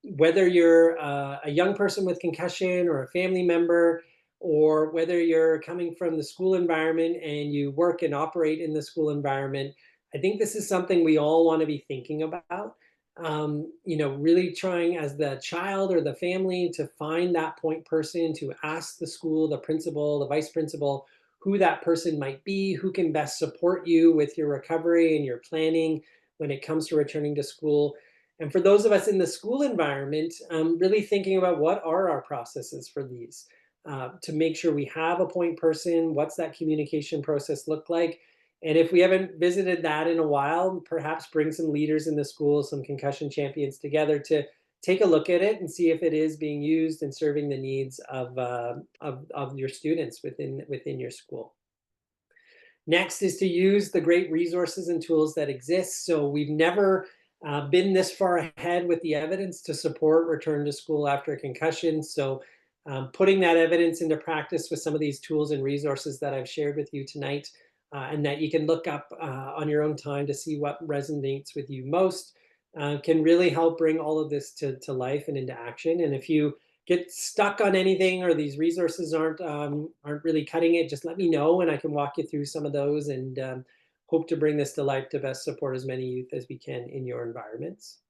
whether you're a young person with concussion or a family member, or whether you're coming from the school environment and you work and operate in the school environment, I think this is something we all want to be thinking about. Really trying as the child or the family to find that point person, to ask the school, the principal, the vice principal, who that person might be, who can best support you with your recovery and your planning when it comes to returning to school. And for those of us in the school environment, really thinking about what are our processes for these, to make sure we have a point person, what's that communication process look like? And if we haven't visited that in a while, perhaps bring some leaders in the school, some concussion champions together to take a look at it and see if it is being used and serving the needs of your students within your school. Next is to use the great resources and tools that exist. So we've never been this far ahead with the evidence to support return to school after a concussion. So putting that evidence into practice with some of these tools and resources that I've shared with you tonight, and that you can look up on your own time to see what resonates with you most, can really help bring all of this to life and into action. And if you get stuck on anything or these resources aren't really cutting it, just let me know and I can walk you through some of those, and hope to bring this to life to best support as many youth as we can in your environments.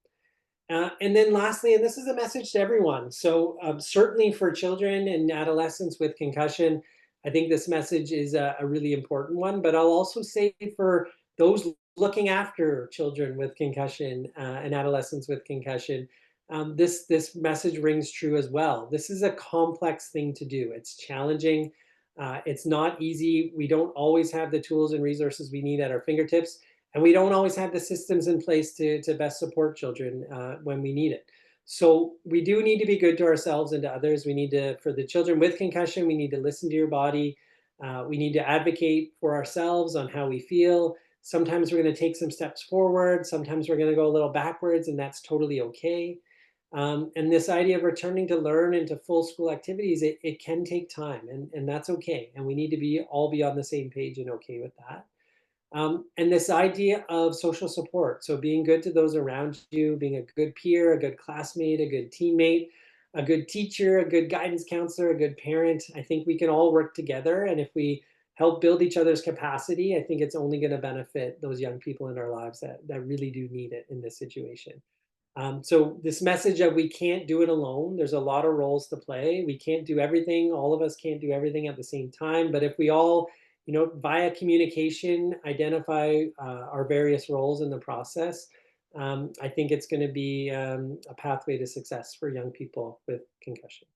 And then lastly, and this is a message to everyone, so certainly for children and adolescents with concussion, I think this message is a really important one, but I'll also say for those looking after children with concussion and adolescents with concussion, this message rings true as well. This is a complex thing to do. It's challenging. It's not easy. We don't always have the tools and resources we need at our fingertips, and we don't always have the systems in place to best support children when we need it. So we do need to be good to ourselves and to others. We need to, for the children with concussion, we need to listen to your body. We need to advocate for ourselves on how we feel. Sometimes we're going to take some steps forward. Sometimes we're going to go a little backwards, and that's totally okay. And this idea of returning to learn into full school activities, it can take time, and that's okay. And we need to all be on the same page and okay with that. And this idea of social support. So being good to those around you, being a good peer, a good classmate, a good teammate, a good teacher, a good guidance counselor, a good parent. I think we can all work together. And if we help build each other's capacity, I think it's only going to benefit those young people in our lives that really do need it in this situation. So this message of we can't do it alone, there's a lot of roles to play. We can't do everything. All of us can't do everything at the same time. But if we all, via communication, identify our various roles in the process, I think it's going to be a pathway to success for young people with concussion.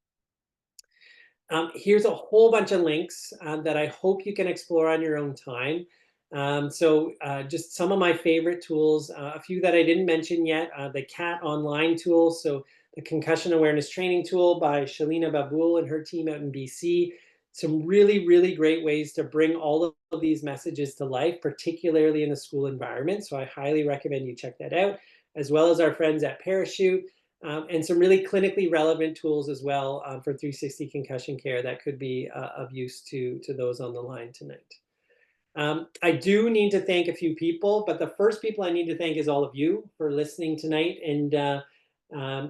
Here's a whole bunch of links that I hope you can explore on your own time. Just some of my favorite tools, a few that I didn't mention yet, the CAT online tool. So the Concussion Awareness Training Tool by Shalina Babul and her team out in BC. Some really, really great ways to bring all of these messages to life, particularly in a school environment. So I highly recommend you check that out, as well as our friends at Parachute. And some really clinically relevant tools as well for 360 concussion care that could be of use to those on the line tonight. I do need to thank a few people, but the first people I need to thank is all of you for listening tonight and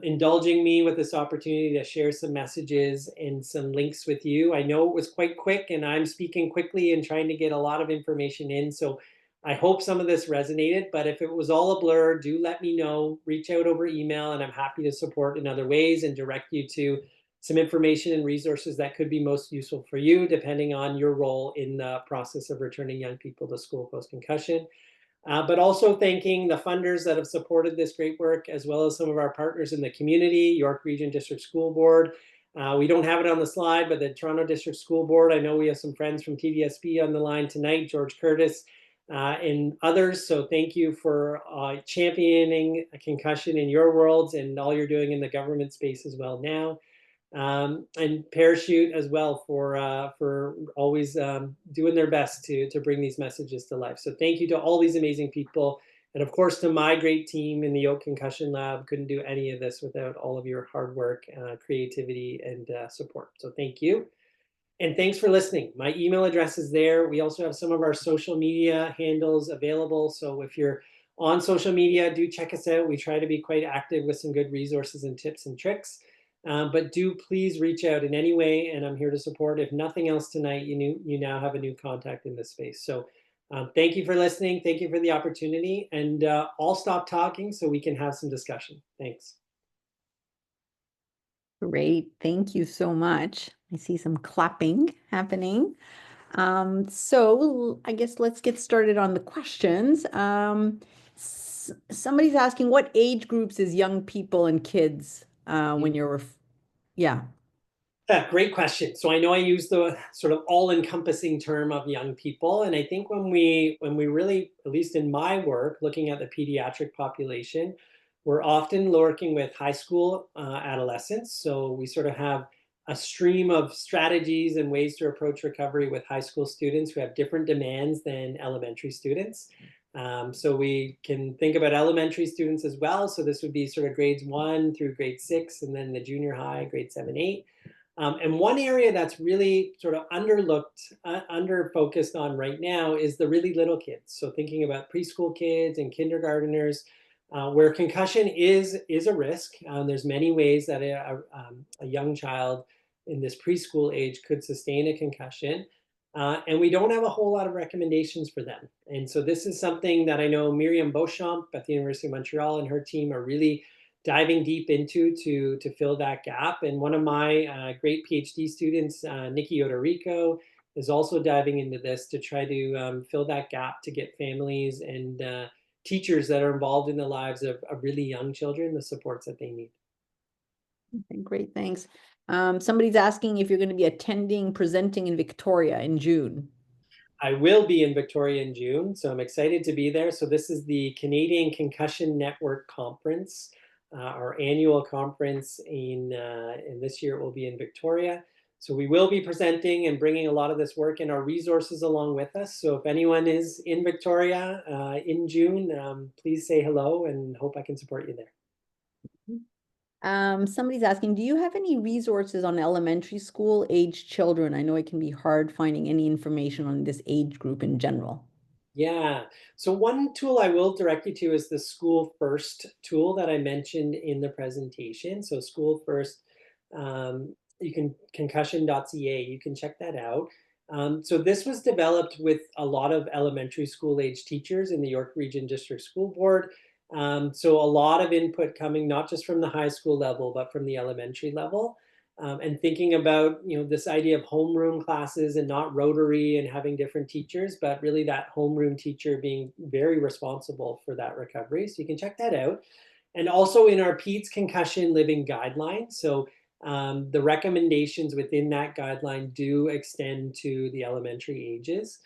indulging me with this opportunity to share some messages and some links with you. I know it was quite quick and I'm speaking quickly and trying to get a lot of information in. So I hope some of this resonated, but if it was all a blur, do let me know, reach out over email, and I'm happy to support in other ways and direct you to some information and resources that could be most useful for you, depending on your role in the process of returning young people to school post-concussion. But also thanking the funders that have supported this great work, as well as some of our partners in the community, York Region District School Board. We don't have it on the slide, but the Toronto District School Board, I know we have some friends from TDSB on the line tonight, George Curtis, and others. So thank you for championing a concussion in your worlds and all you're doing in the government space as well now. And Parachute as well for always doing their best to bring these messages to life. So thank you to all these amazing people. And of course, to my great team in the Oak Concussion Lab. Couldn't do any of this without all of your hard work, creativity, and support. So thank you. And thanks for listening. My email address is there. We also have some of our social media handles available. So if you're on social media, do check us out. We try to be quite active with some good resources and tips and tricks. But do please reach out in any way, and I'm here to support. If nothing else tonight, you now have a new contact in this space. So thank you for listening. Thank you for the opportunity. And I'll stop talking so we can have some discussion. Thanks. Great. Thank you so much. I see some clapping happening. So I guess let's get started on the questions. Somebody's asking, what age groups is young people and kids when you're, yeah. Great question. So I know I use the sort of all-encompassing term of young people, and I think when we really, at least in my work, looking at the pediatric population, we're often working with high school adolescents. So we sort of have a stream of strategies and ways to approach recovery with high school students who have different demands than elementary students. So we can think about elementary students as well. So this would be sort of grades 1 through grade 6, and then the junior high, grade 7, 8. And one area that's really sort of underlooked, under-focused on right now is the really little kids. So thinking about preschool kids and kindergarteners, where concussion is a risk. There's many ways that a young child in this preschool age could sustain a concussion. And we don't have a whole lot of recommendations for them. And so this is something that I know Miriam Beauchamp at the University of Montreal and her team are really diving deep into to fill that gap. And one of my great PhD students, Nikki Odorico, is also diving into this to try to fill that gap to get families and teachers that are involved in the lives of really young children the supports that they need. Okay, great, thanks. Somebody's asking if you're going to be presenting in Victoria in June. I will be in Victoria in June, so I'm excited to be there. So this is the Canadian Concussion Network Conference, our annual conference and this year it will be in Victoria. So we will be presenting and bringing a lot of this work and our resources along with us. So if anyone is in Victoria in June, please say hello and hope I can support you there. Somebody's asking, do you have any resources on elementary school age children? I know it can be hard finding any information on this age group in general. Yeah, so one tool I will direct you to is the School First tool that I mentioned in the presentation. So School First, you can concussion.ca, you can check that out. So this was developed with a lot of elementary school age teachers in the York Region District School Board. So a lot of input coming not just from the high school level, but from the elementary level. And thinking about, this idea of homeroom classes and not Rotary and having different teachers, but really that homeroom teacher being very responsible for that recovery. So you can check that out. And also in our PedsConcussion Living Guideline. So the recommendations within that guideline do extend to the elementary ages.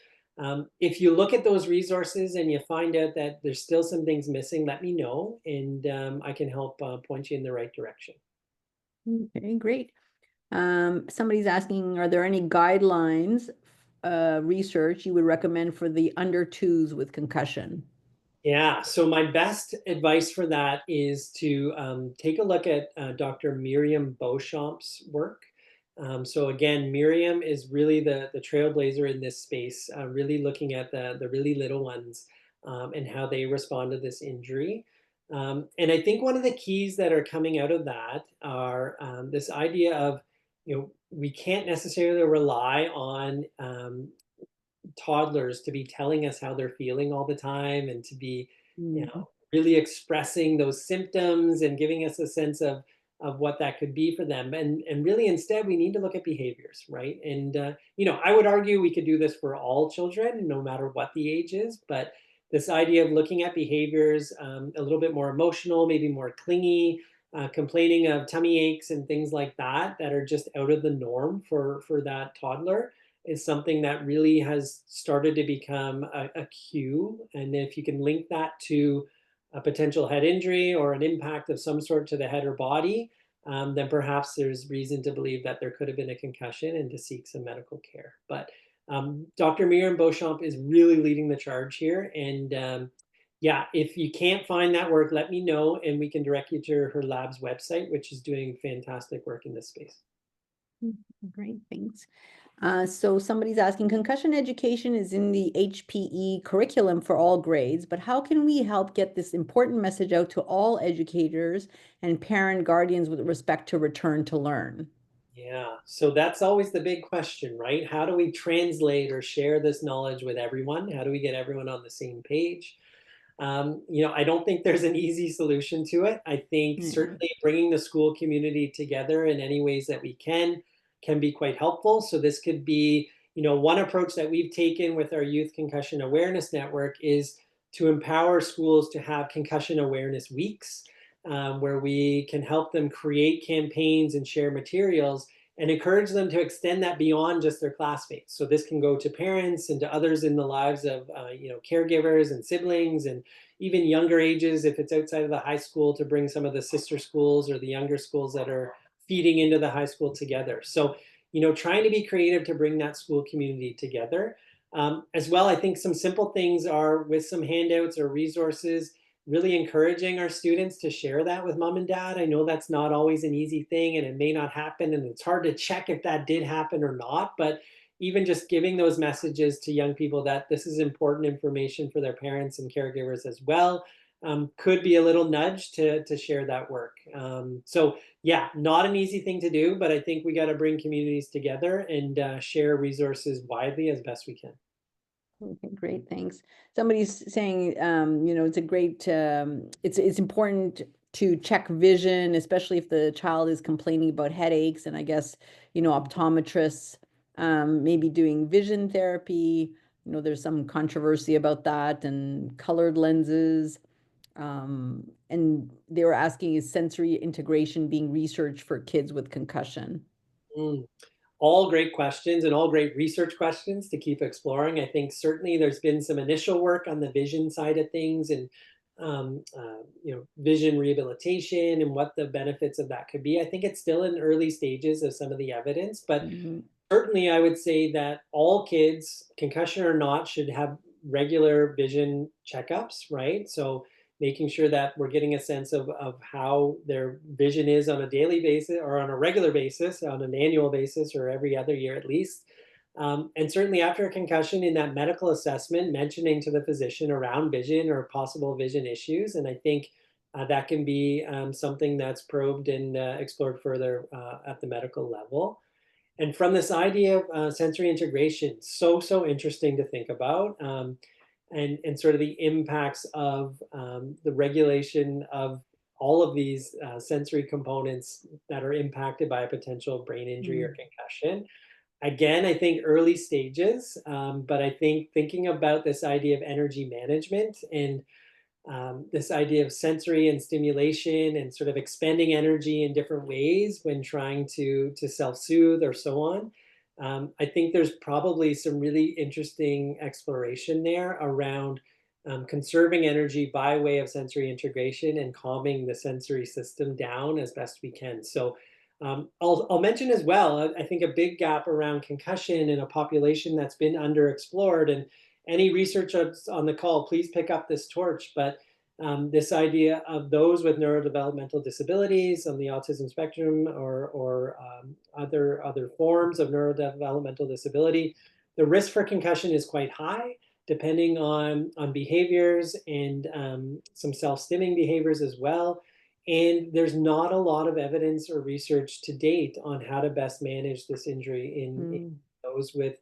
If you look at those resources and you find out that there's still some things missing, let me know, and I can help point you in the right direction. Okay, great. Somebody's asking, are there any guidelines, research you would recommend for the under twos with concussion? Yeah, so my best advice for that is to take a look at Dr. Miriam Beauchamp's work. So again, Miriam is really the trailblazer in this space, really looking at the really little ones and how they respond to this injury. And I think one of the keys that are coming out of that are this idea of, we can't necessarily rely on toddlers to be telling us how they're feeling all the time and to be, Mhm. really expressing those symptoms and giving us a sense of what that could be for them. And really instead we need to look at behaviors, right? And I would argue we could do this for all children, no matter what the age is, but this idea of looking at behaviors, a little bit more emotional, maybe more clingy, complaining of tummy aches and things like that are just out of the norm for that toddler, is something that really has started to become a cue. And if you can link that to a potential head injury or an impact of some sort to the head or body, then perhaps there's reason to believe that there could have been a concussion and to seek some medical care. But Dr. Miriam Beauchamp is really leading the charge here. And yeah, if you can't find that work, let me know and we can direct you to her lab's website, which is doing fantastic work in this space. Great, thanks. So somebody's asking, concussion education is in the HPE curriculum for all grades, but how can we help get this important message out to all educators and parent guardians with respect to return to learn? Yeah, so that's always the big question, right? How do we translate or share this knowledge with everyone? How do we get everyone on the same page? I don't think there's an easy solution to it. I think Yeah. certainly bringing the school community together in any ways that we can be quite helpful. So this could be, one approach that we've taken with our Youth Concussion Awareness Network is to empower schools to have concussion awareness weeks, where we can help them create campaigns and share materials and encourage them to extend that beyond just their classmates. So this can go to parents and to others in the lives of caregivers and siblings, and even younger ages if it's outside of the high school, to bring some of the sister schools or the younger schools that are feeding into the high school together. So trying to be creative to bring that school community together. As well, I think some simple things are with some handouts or resources, really encouraging our students to share that with mom and dad. I know that's not always an easy thing and it may not happen and it's hard to check if that did happen or not, but even just giving those messages to young people that this is important information for their parents and caregivers as well, could be a little nudge to share that work. So yeah, not an easy thing to do, but I think we got to bring communities together and share resources widely as best we can. Okay, great, thanks. Somebody's saying, it's a great, it's important to check vision, especially if the child is complaining about headaches, and I guess, optometrists, maybe doing vision therapy. There's some controversy about that and colored lenses. And they were asking, is sensory integration being researched for kids with concussion? Mm. All great questions and all great research questions to keep exploring. I think certainly there's been some initial work on the vision side of things and vision rehabilitation and what the benefits of that could be. I think it's still in early stages of some of the evidence, but Mhm. certainly I would say that all kids, concussion or not, should have regular vision checkups, right? So making sure that we're getting a sense of how their vision is on a daily basis or on a regular basis, on an annual basis, or every other year at least. And certainly after a concussion, in that medical assessment, mentioning to the physician around vision or possible vision issues. And I think that can be something that's probed and explored further at the medical level. And from this idea of sensory integration, so interesting to think about, and sort of the impacts of the regulation of all of these sensory components that are impacted by a potential brain injury or Mm. concussion. Again, I think early stages, but I think thinking about this idea of energy management and this idea of sensory and stimulation and sort of expending energy in different ways when trying to self-soothe or so on. I think there's probably some really interesting exploration there around conserving energy by way of sensory integration and calming the sensory system down as best we can. So I'll mention as well, I think a big gap around concussion in a population that's been underexplored, and any researchers on the call, please pick up this torch. But this idea of those with neurodevelopmental disabilities on the autism spectrum or other forms of neurodevelopmental disability, the risk for concussion is quite high, depending on behaviors and some self-stimming behaviors as well. And there's not a lot of evidence or research to date on how to best manage this injury in Mm. those with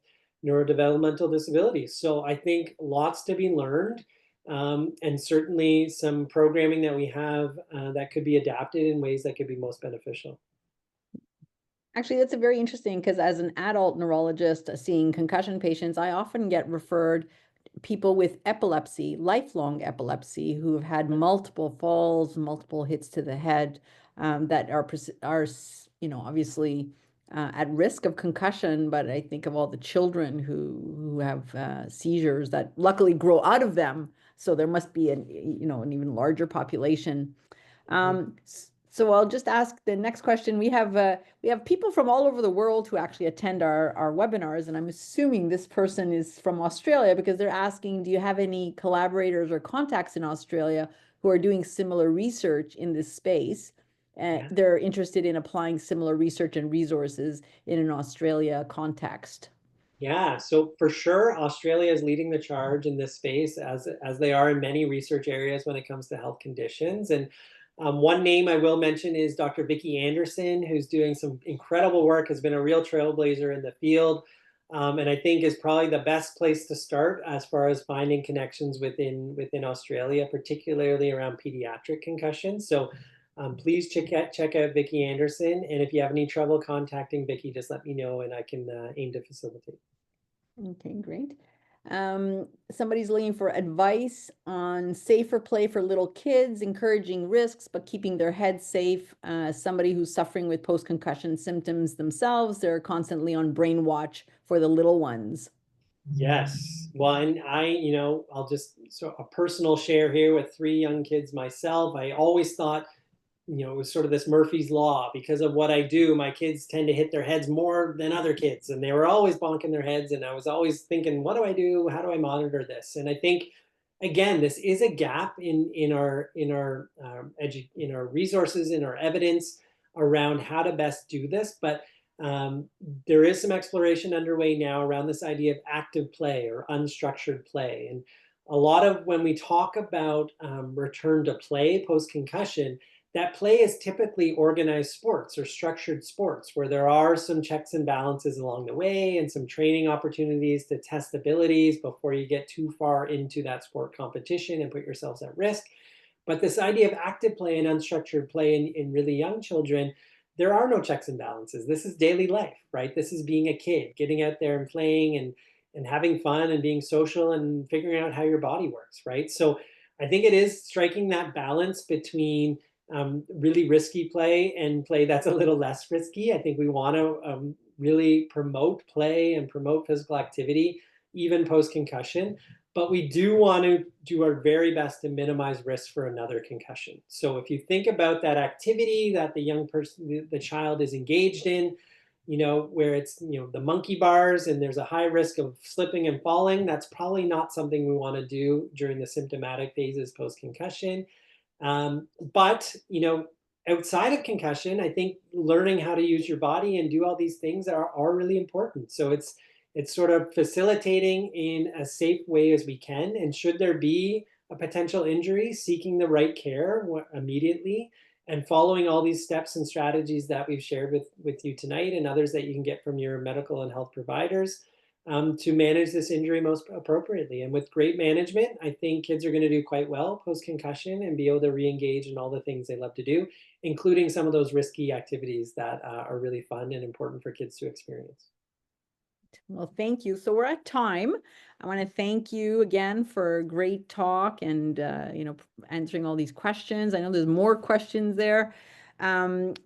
neurodevelopmental disabilities. So I think lots to be learned, and certainly some programming that we have that could be adapted in ways that could be most beneficial. Actually, that's a very interesting because as an adult neurologist seeing concussion patients, I often get referred people with epilepsy, lifelong epilepsy, who have had multiple falls, multiple hits to the head, that are obviously at risk of concussion. But I think of all the children who have seizures that luckily grow out of them. So there must be an even larger population. Mhm. So I'll just ask the next question. We have people from all over the world who actually attend our webinars, and I'm assuming this person is from Australia because they're asking, do you have any collaborators or contacts in Australia who are doing similar research in this space? Yeah. They're interested in applying similar research and resources in an Australia context. Yeah, so for sure, Australia is leading the charge in this space as they are in many research areas when it comes to health conditions. And one name I will mention is Dr. Vicki Anderson, who's doing some incredible work, has been a real trailblazer in the field, and I think is probably the best place to start as far as finding connections within Australia, particularly around pediatric concussion. So please check out Vicki Anderson, and if you have any trouble contacting Vicki, just let me know, and I can aim to facilitate. Okay, great. Somebody's looking for advice on safer play for little kids, encouraging risks, but keeping their head safe. Somebody who's suffering with post-concussion symptoms themselves, they're constantly on brain watch for the little ones. Yes. Well, and I'll just so a personal share here with three young kids myself. I always thought, it was sort of this Murphy's Law. Because of what I do, my kids tend to hit their heads more than other kids, and they were always bonking their heads. And I was always thinking, what do I do? How do I monitor this? And I think, again, this is a gap in our resources, in our evidence around how to best do this. But there is some exploration underway now around this idea of active play or unstructured play. And a lot of when we talk about return to play post concussion, that play is typically organized sports or structured sports where there are some checks and balances along the way and some training opportunities to test abilities before you get too far into that sport competition and put yourselves at risk. But this idea of active play and unstructured play in really young children, there are no checks and balances. This is daily life, right? This is being a kid, getting out there and playing and having fun and being social and figuring out how your body works, right? So I think it is striking that balance between really risky play and play that's a little less risky. I think we want to really promote play and promote physical activity, even post concussion. But we do want to do our very best to minimize risk for another concussion. So if you think about that activity that the young person, the child is engaged in, where it's, the monkey bars and there's a high risk of slipping and falling, that's probably not something we want to do during the symptomatic phases post concussion. But outside of concussion, I think learning how to use your body and do all these things are really important. So it's sort of facilitating in as safe way as we can. And should there be a potential injury, seeking the right care immediately and following all these steps and strategies that we've shared with you tonight and others that you can get from your medical and health providers to manage this injury most appropriately. And with great management, I think kids are going to do quite well post-concussion and be able to re-engage in all the things they love to do, including some of those risky activities that are really fun and important for kids to experience. Well, thank you. So we're at time. I want to thank you again for a great talk and answering all these questions. I know there's more questions there. Thank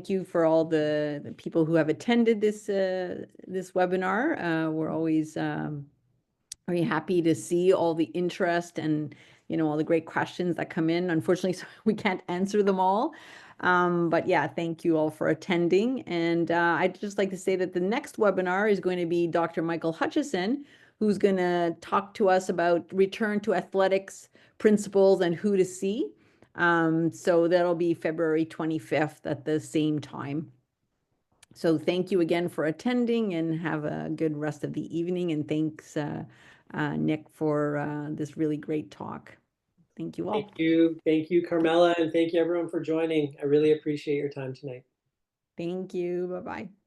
you for all the people who have attended this webinar. We're always very happy to see all the interest and all the great questions that come in. Unfortunately, so we can't answer them all. But yeah, thank you all for attending. And I'd just like to say that the next webinar is going to be Dr. Michael Hutchison, who's going to talk to us about return to athletics principles and who to see. So that'll be February 25th at the same time. So thank you again for attending and have a good rest of the evening. And thanks, Nick, for this really great talk. Thank you all. Thank you, Carmela, and thank you everyone for joining. I really appreciate your time tonight. Thank you. Bye-bye.